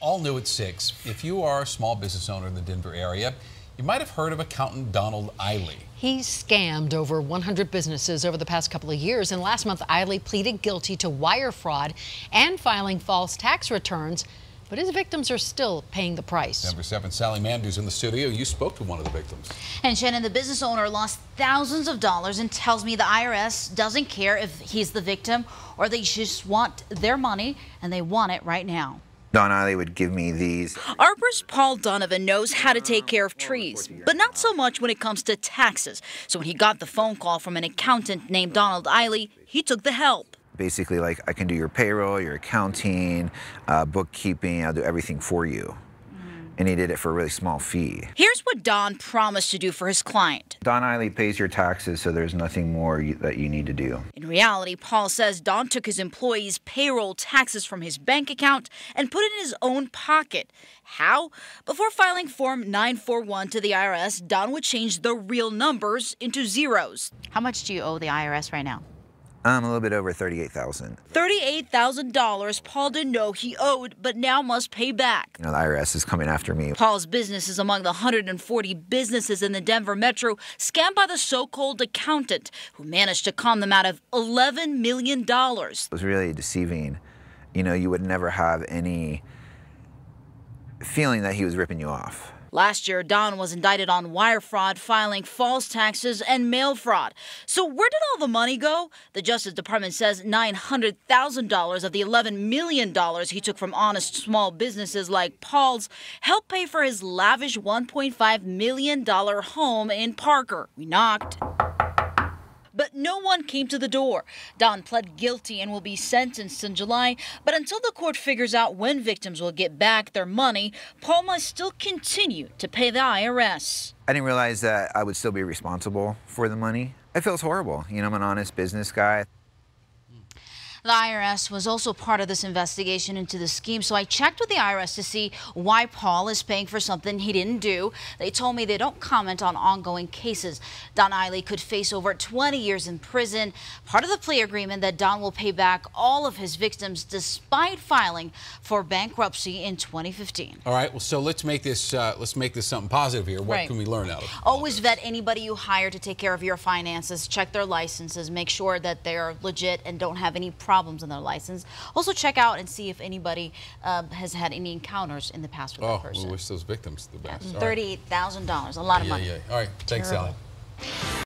All new at 6. If you are a small business owner in the Denver area, you might have heard of accountant Donald Eiley. He scammed over 100 businesses over the past couple of years, and last month Eiley pleaded guilty to wire fraud and filing false tax returns, but his victims are still paying the price. Denver 7 Sally Mandu's in the studio. You spoke to one of the victims. And Shannon, the business owner lost thousands of dollars and tells me the IRS doesn't care if he's the victim or they just want their money, and they want it right now. Don Eiley would give me these. Arborist Paul Donovan knows how to take care of trees, but not so much when it comes to taxes. So when he got the phone call from an accountant named Donald Eiley, he took the help. Basically, like, I can do your payroll, your accounting, bookkeeping, I'll do everything for you. And he did it for a really small fee. Here's what Don promised to do for his client. Don Eiley pays your taxes, so there's nothing more that you need to do. In reality, Paul says Don took his employees' payroll taxes from his bank account and put it in his own pocket. How? Before filing Form 941 to the IRS, Don would change the real numbers into zeros. How much do you owe the IRS right now? A little bit over $38,000. $38,000 Paul didn't know he owed, but now must pay back. You know, the IRS is coming after me. Paul's business is among the 140 businesses in the Denver metro scammed by the so-called accountant, who managed to con them out of $11 million. It was really deceiving. You know, you would never have any feeling that he was ripping you off. Last year, Don was indicted on wire fraud, filing false taxes, and mail fraud. So where did all the money go? The Justice Department says $900,000 of the $11 million he took from honest small businesses like Paul's helped pay for his lavish $1.5 million home in Parker. We knocked, but no one came to the door. Don pled guilty and will be sentenced in July. But until the court figures out when victims will get back their money, Paul must still continue to pay the IRS. I didn't realize that I would still be responsible for the money. It feels horrible. You know, I'm an honest business guy. The IRS was also part of this investigation into the scheme, so I checked with the IRS to see why Paul is paying for something he didn't do. They told me they don't comment on ongoing cases. Don Eiley could face over 20 years in prison. Part of the plea agreement that Don will pay back all of his victims despite filing for bankruptcy in 2015. All right, well, so let's make this something positive here. What can we learn out of it? Always vet anybody you hire to take care of your finances. Check their licenses. Make sure that they're legit and don't have any problems in their license. Also check out and see if anybody has had any encounters in the past with that person. We wish those victims the best. $38,000, a lot of money. All right, thanks, Sally.